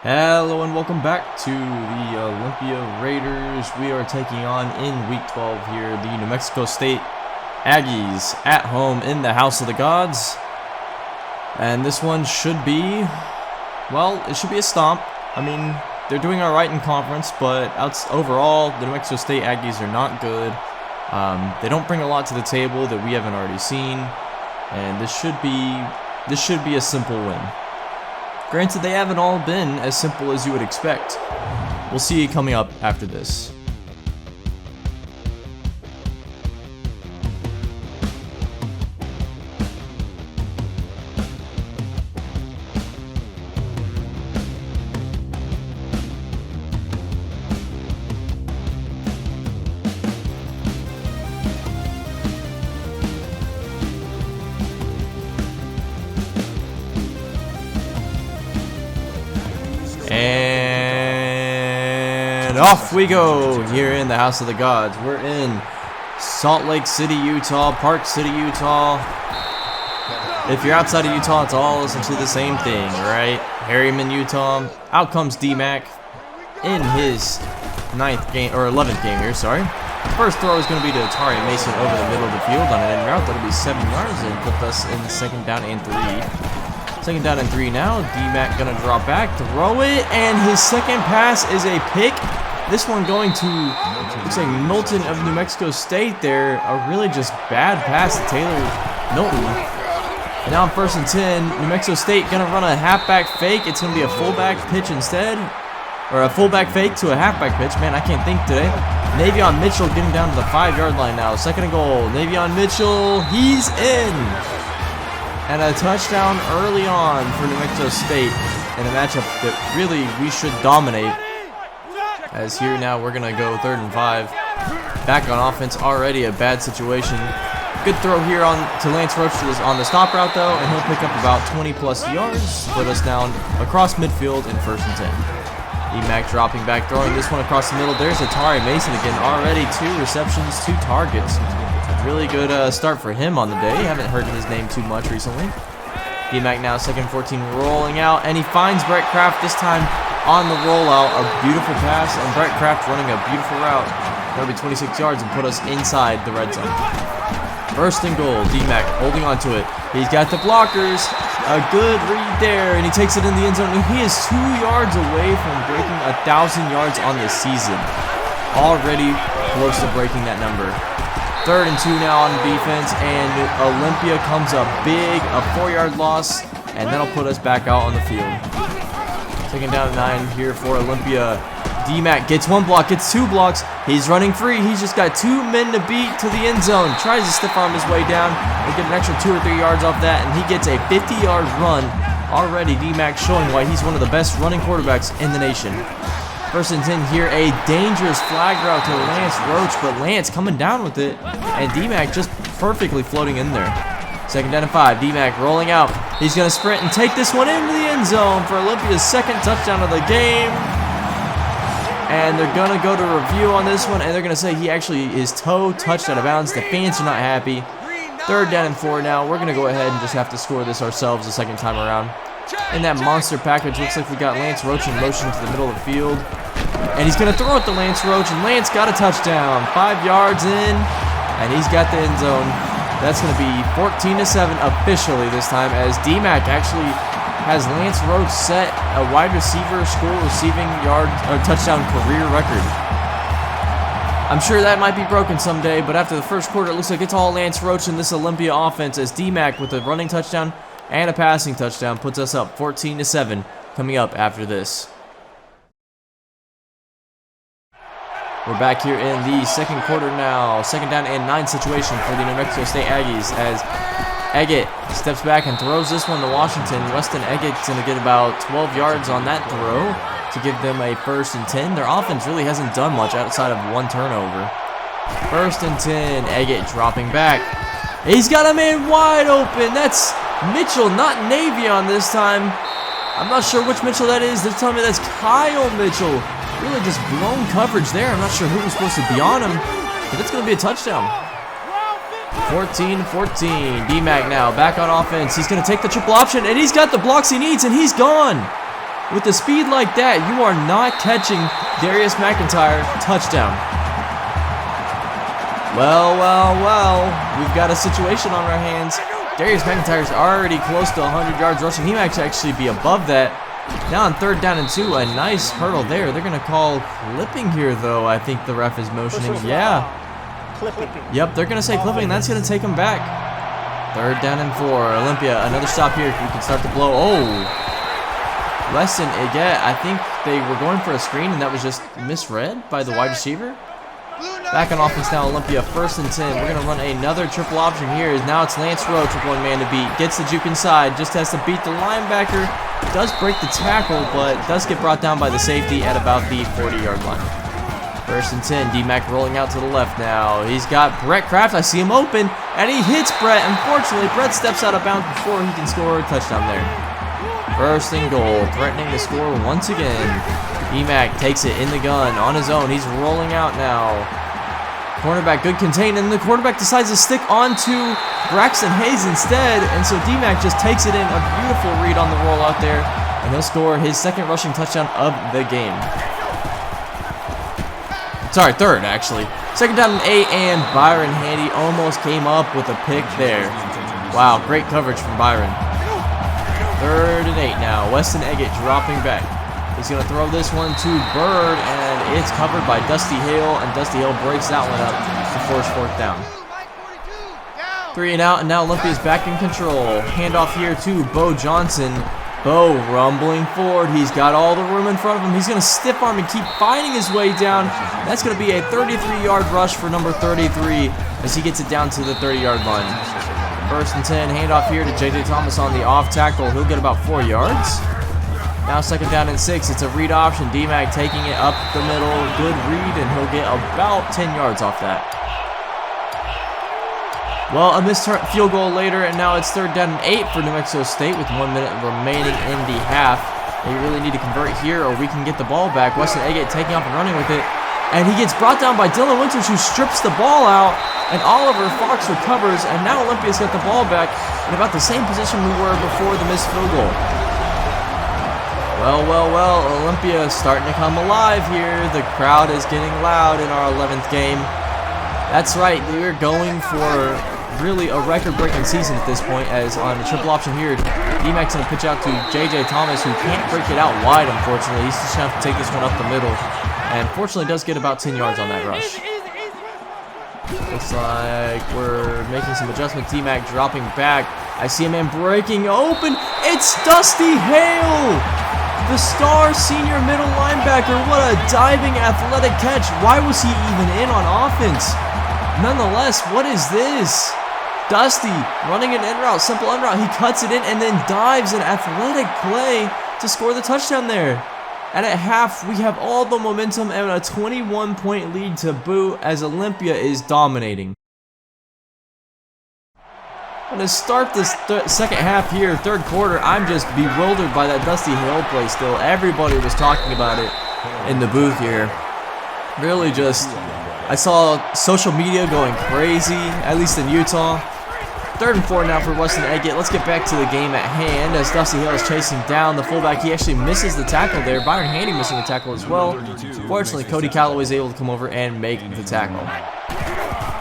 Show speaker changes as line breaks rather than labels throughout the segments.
Hello and welcome back to the Olympia Raiders. We are taking on in week 12 here the New Mexico State Aggies at home in the House of the Gods. And this one should be, well, it should be a stomp. I mean, they're doing all right in conference, but overall, the New Mexico State Aggies are not good. They don't bring a lot to the table that we haven't already seen, and this should be a simple win. Granted, they haven't all been as simple as you would expect. We'll see you coming up after this. And off we go here in the House of the Gods. We're in Salt Lake City, Utah, Park City, Utah. If you're outside of Utah, it's all essentially the same thing, right? Harriman, Utah. Out comes D-Mac in his 11th game here, sorry. First throw is going to be to Atari Mason over the middle of the field on an end route. That'll be 7 yards and put us in second down and 3. Second down and 3 now. D-Mac gonna drop back, throw it, and his second pass is a pick. This one going to, looks like Milton of New Mexico State there. A really just bad pass to Taylor Milton. And now on 1st and 10, New Mexico State gonna run a halfback fake. It's gonna be a fullback pitch instead. Or a fullback fake to a halfback pitch. Man, I can't think today. Navion Mitchell getting down to the 5-yard line now. Second and goal. Navion Mitchell, he's in. And a touchdown early on for New Mexico State in a matchup that really we should dominate. As here now we're going to go 3rd and 5. Back on offense, already a bad situation. Good throw here to Lance Roach on the stop route though, and he'll pick up about 20 plus yards. Put us down across midfield in 1st and 10. E-Mac dropping back, throwing this one across the middle. There's Atari Mason again, already 2 receptions, 2 targets. Really good start for him on the day. Haven't heard his name too much recently. D-Mac now 2nd and 14 rolling out, and he finds Brett Kraft this time on the rollout. A beautiful pass, and Brett Kraft running a beautiful route. That'll be 26 yards and put us inside the red zone. 1st and goal. D-Mac holding on to it. He's got the blockers. A good read there, and he takes it in the end zone. And he is 2 yards away from breaking 1,000 yards on the season. Already close to breaking that number. 3rd and 2 now on defense, and Olympia comes up big, a 4-yard loss, and that'll put us back out on the field. Taking down 9 here for Olympia. D-Mac gets 1 block, gets 2 blocks. He's running free. He's just got 2 men to beat to the end zone. Tries to stiff arm his way down. We'll get an extra 2 or 3 yards off that, and he gets a 50-yard run. Already D-Mac showing why he's one of the best running quarterbacks in the nation. 1st and 10 here, a dangerous flag route to Lance Roach, but Lance coming down with it, and D-Mac just perfectly floating in there. 2nd down and 5, D-Mac rolling out. He's going to sprint and take this one into the end zone for Olympia's 2nd touchdown of the game. And they're going to go to review on this one, and they're going to say he actually is toe touched out of bounds. The fans are not happy. 3rd down and 4 now. We're going to go ahead and just have to score this ourselves the second time around. In that monster package, looks like we got Lance Roach in motion to the middle of the field. And he's going to throw it to Lance Roach, and Lance got a touchdown. 5 yards in, and he's got the end zone. That's going to be 14-7 officially this time, as D-Mac actually has Lance Roach set a wide receiver school receiving yard or touchdown career record. I'm sure that might be broken someday, but after the first quarter, it looks like it's all Lance Roach in this Olympia offense, as D-Mac with a running touchdown and a passing touchdown puts us up 14-7 coming up after this. We're back here in the 2nd quarter now. 2nd down and 9 situation for the New Mexico State Aggies, as Eggett steps back and throws this one to Washington. Weston Eggett's going to get about 12 yards on that throw to give them a 1st and 10. Their offense really hasn't done much outside of 1 turnover. 1st and 10, Eggett dropping back. He's got a man wide open. That's Mitchell, not Navion this time. I'm not sure which Mitchell that is. They're telling me that's Kyle Mitchell. Really just blown coverage there. I'm not sure who was supposed to be on him, but it's going to be a touchdown. 14-14. D-Mac now back on offense. He's going to take the triple option, and he's got the blocks he needs, and he's gone. With the speed like that, you are not catching Darius McIntyre. Touchdown. Well, we've got a situation on our hands. Darius McIntyre's already close to 100 yards rushing. He might actually be above that. Now on 3rd down and 2, a nice hurdle there. They're going to call clipping here, though. I think the ref is motioning. Yeah. Yep, they're going to say clipping, and that's going to take them back. 3rd down and 4. Olympia, another stop here. We can start to blow. Oh. Weston, again, I think they were going for a screen, and that was just misread by the wide receiver. Back on offense now, Olympia, 1st and 10. We're going to run another triple option here. Now it's Lance Rowe, tripling man to beat. Gets the juke inside, just has to beat the linebacker. Does break the tackle, but does get brought down by the safety at about the 40-yard line. 1st and 10, D-Mac rolling out to the left now. He's got Brett Kraft. I see him open, and he hits Brett. Unfortunately, Brett steps out of bounds before he can score a touchdown there. 1st and goal, threatening to score once again. D-Mac takes it in the gun on his own. He's rolling out now. Cornerback good contain, and the quarterback decides to stick onto Braxton Hayes instead, and so D-Mac just takes it in. A beautiful read on the roll out there, and he'll score his 2nd rushing touchdown of the game. Sorry, 3rd actually. 2nd down and 8, and Byron Handy almost came up with a pick there. Wow, great coverage from Byron. 3rd and 8 now. Weston Eggett dropping back. He's going to throw this one to Bird, and it's covered by Dusty Hale, and Dusty Hale breaks that one up to force 4th down. 3 and out, and now Olympia's back in control. Handoff here to Bo Johnson. Bo rumbling forward. He's got all the room in front of him. He's going to stiff arm and keep finding his way down. That's going to be a 33-yard rush for number 33 as he gets it down to the 30-yard line. 1st and 10, handoff here to J.J. Thomas on the off tackle. He'll get about 4 yards. Now 2nd down and 6. It's a read option. D-Mac taking it up the middle. Good read, and he'll get about 10 yards off that. Well, a missed field goal later, and now it's 3rd down and 8 for New Mexico State with 1 minute remaining in the half. They really need to convert here, or we can get the ball back. Weston Eggett taking off and running with it, and he gets brought down by Dylan Winters, who strips the ball out, and Oliver Fox recovers, and now Olympia's got the ball back in about the same position we were before the missed field goal. Well, Olympia starting to come alive here. The crowd is getting loud in our 11th game. That's right, we're going for really a record-breaking season at this point, as on the triple option here, D-Mac's going to pitch out to J.J. Thomas, who can't break it out wide, unfortunately. He's just going to have to take this one up the middle, and fortunately does get about 10 yards on that rush. Looks like we're making some adjustments. D-Mac dropping back. I see a man breaking open. It's Dusty Hale! The star senior middle linebacker. What a diving athletic catch. Why was he even in on offense? Nonetheless, what is this? Dusty running an in route, simple in route. He cuts it in and then dives an athletic play to score the touchdown there. And at half, we have all the momentum and a 21-point lead to boot as Olympia is dominating. And to start this second half here, 3rd quarter, I'm just bewildered by that Dusty Hale play still. Everybody was talking about it in the booth here. Really just, I saw social media going crazy, at least in Utah. 3rd and 4 now for Weston Eggett. Let's get back to the game at hand as Dusty Hale is chasing down the fullback. He actually misses the tackle there. Byron Handy missing the tackle as well. Fortunately, Cody Calloway is able to come over and make the tackle.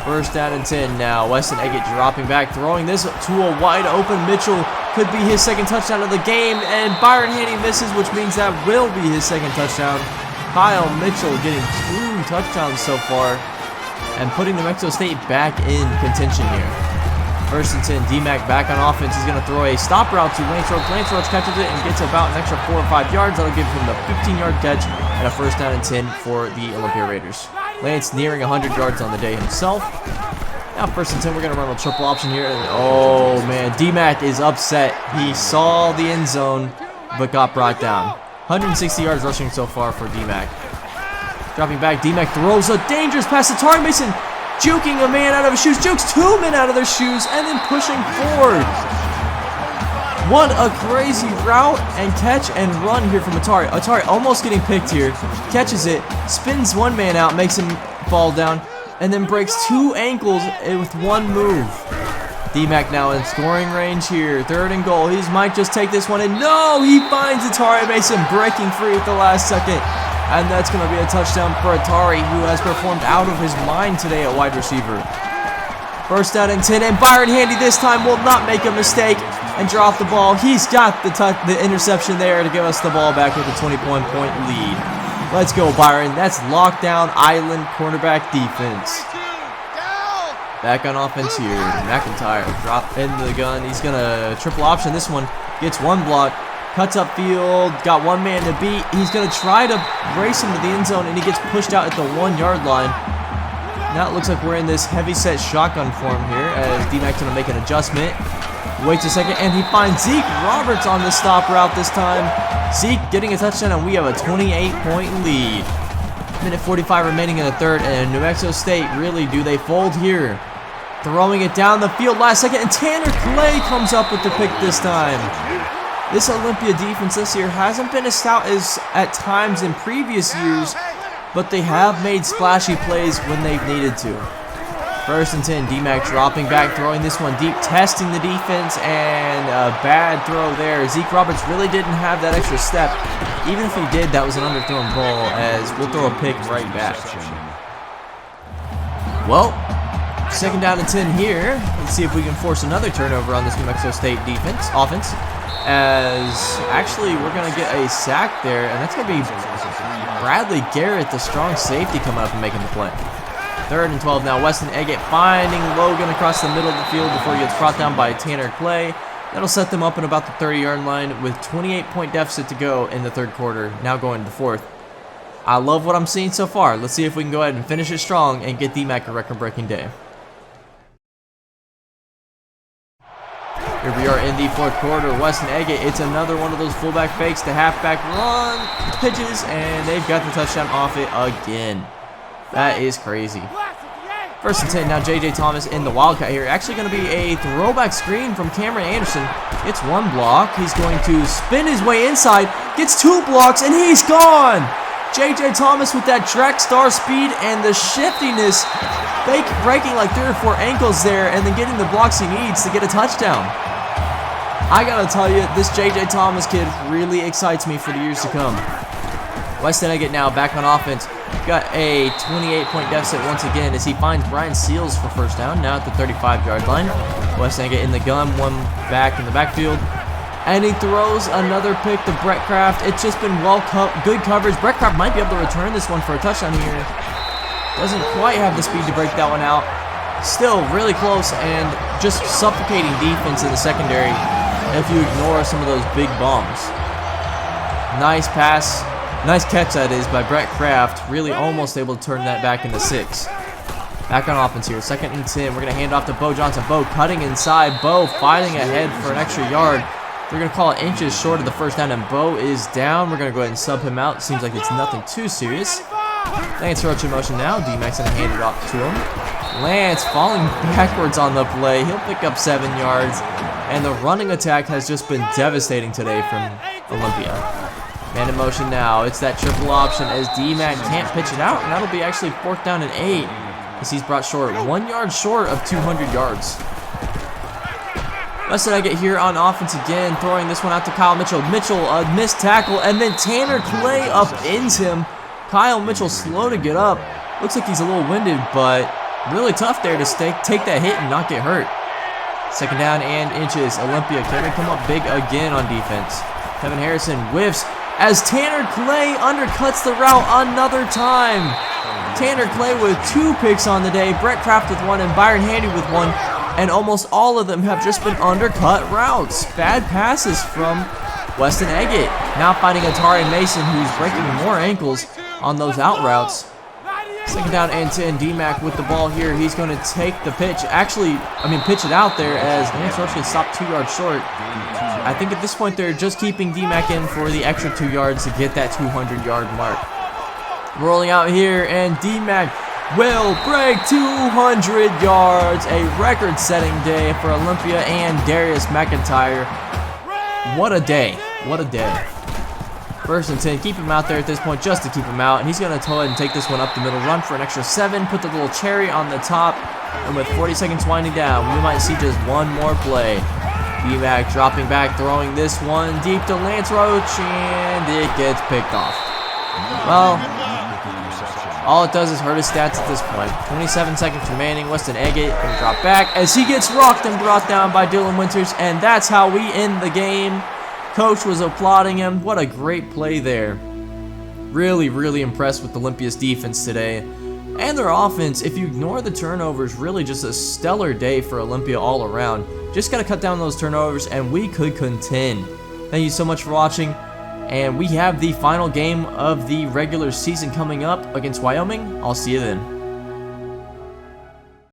1st down and 10 now. Weston Eggett dropping back, throwing this to a wide open Mitchell. Could be his 2nd touchdown of the game, and Byron Handy misses, which means that will be his 2nd touchdown. Kyle Mitchell getting 2 touchdowns so far and putting New Mexico State back in contention here. 1st and 10, D-Mac back on offense. He's going to throw a stop route to Lance Roach. Lance Roach catches it and gets about an extra 4 or 5 yards. That'll give him the 15-yard catch and a 1st down and 10 for the Olympia Raiders. Lance nearing 100 yards on the day himself. Now 1st and 10, we're going to run a triple option here. And oh, man, D-Mac is upset. He saw the end zone, but got brought down. 160 yards rushing so far for D-Mac. Dropping back, D-Mac throws a dangerous pass to Tari Mason, juking a man out of his shoes, jukes 2 men out of their shoes, and then pushing forward. What a crazy route and catch and run here from Atari. Atari almost getting picked here. Catches it, spins 1 man out, makes him fall down, and then breaks 2 ankles with 1 move. D-Mac now in scoring range here. 3rd and goal. He might just take this one, and no! He finds Atari Mason breaking free at the last second. And that's going to be a touchdown for Atari, who has performed out of his mind today at wide receiver. 1st down and 10, and Byron Handy this time will not make a mistake and drop the ball. He's got the interception there to give us the ball back with a 20-point lead. Let's go, Byron. That's lockdown island cornerback defense. Back on offense here. McIntyre drop into the gun. He's going to triple option this one. Gets one block. Cuts upfield. Got one man to beat. He's going to try to race him to the end zone, and he gets pushed out at the 1-yard line. Now it looks like we're in this heavy-set shotgun form here as D-Mac's going to make an adjustment. Waits a second, and he finds Zeke Roberts on the stop route this time. Zeke getting a touchdown, and we have a 28-point lead. Minute 45 remaining in the 3rd, and New Mexico State, really, do they fold here? Throwing it down the field last second, and Tanner Clay comes up with the pick this time. This Olympia defense this year hasn't been as stout as at times in previous years, but they have made splashy plays when they've needed to. 1st and 10, D-Mac dropping back, throwing this one deep, testing the defense, and a bad throw there. Zeke Roberts really didn't have that extra step. Even if he did, that was an underthrown ball, as we'll throw a pick right back. Well, 2nd down and 10 here. Let's see if we can force another turnover on this New Mexico State offense. As actually we're going to get a sack there, and that's going to be Bradley Garrett, the strong safety, coming up and making the play. 3rd and 12 now. Weston Eggett finding Logan across the middle of the field before he gets brought down by Tanner Clay. That'll set them up in about the 30-yard line with 28-point deficit to go in the 3rd quarter, now going to the 4th. I love what I'm seeing so far. Let's see if we can go ahead and finish it strong and get D-Mac a record-breaking day. Here we are in the 4th quarter. Weston Eggett, it's another one of those fullback fakes to halfback run pitches, and they've got the touchdown off it again. That is crazy. 1st and 10 now. J.J. Thomas in the Wildcat here. Actually going to be a throwback screen from Cameron Anderson. Gets one block. He's going to spin his way inside. Gets 2 blocks, and he's gone. J.J. Thomas with that track star speed and the shiftiness, breaking like 3 or 4 ankles there, and then getting the blocks he needs to get a touchdown. I gotta tell you, this J.J. Thomas kid really excites me for the years to come. Weston Eggett now back on offense. Got a 28-point deficit once again as he finds Brian Seals for 1st down, now at the 35-yard line. Weston Eggett in the gun, one back in the backfield. And he throws another pick to Brett Kraft. It's just been good coverage. Brett Kraft might be able to return this one for a touchdown here. Doesn't quite have the speed to break that one out. Still really close and just suffocating defense in the secondary if you ignore some of those big bombs. Nice pass. Nice catch, that is, by Brett Kraft. Really almost able to turn that back into 6. Back on offense here. 2nd and 10. We're going to hand off to Bo Johnson. Bo cutting inside. Bo fighting ahead for an extra yard. They're going to call it inches short of the 1st down, and Bo is down. We're going to go ahead and sub him out. Seems like it's nothing too serious. Lance Roach in motion now. D-Mac's going to hand it off to him. Lance falling backwards on the play. He'll pick up 7 yards. And the running attack has just been devastating today from Olympia. Man in motion now. It's that triple option as D-Mac can't pitch it out, and that'll be actually 4th down and 8 as he's brought short. 1 yard short of 200 yards. Weston Eggett here on offense again, throwing this one out to Kyle Mitchell. Mitchell, a missed tackle, and then Tanner Clay upends him. Kyle Mitchell slow to get up. Looks like he's a little winded, but really tough there to take that hit and not get hurt. 2nd down and inches. Olympia, can they come up big again on defense? Kevin Harrison whiffs as Tanner Clay undercuts the route another time. Tanner Clay with 2 picks on the day, Brett Kraft with 1, and Byron Handy with 1, and almost all of them have just been undercut routes. Bad passes from Weston Eggett. Now fighting Atari Mason, who's breaking more ankles on those out routes. 2nd down and 10. D-Mac with the ball here. He's going to take the pitch. Pitch it out there as Lance Roach gets stopped 2 yards short. I think at this point they're just keeping D-Mac in for the extra 2 yards to get that 200-yard mark. Rolling out here, and D-Mac will break 200 yards. A record-setting day for Olympia and Darius McIntyre. What a day. What a day. First and 10, keep him out there at this point just to keep him out. And he's going to go ahead and take this one up the middle, run for an extra 7, put the little cherry on the top. And with 40 seconds winding down, we might see just one more play. B-Mac dropping back, throwing this one deep to Lance Roach, and it gets picked off. Well, all it does is hurt his stats at this point. 27 seconds remaining. Weston Agate going to drop back as he gets rocked and brought down by Dylan Winters, and that's how we end the game. Coach was applauding him. What a great play there. Really, really impressed with Olympia's defense today. And their offense, if you ignore the turnovers, really just a stellar day for Olympia all around. Just got to cut down those turnovers and we could contend. Thank you so much for watching. And we have the final game of the regular season coming up against Wyoming. I'll see you then.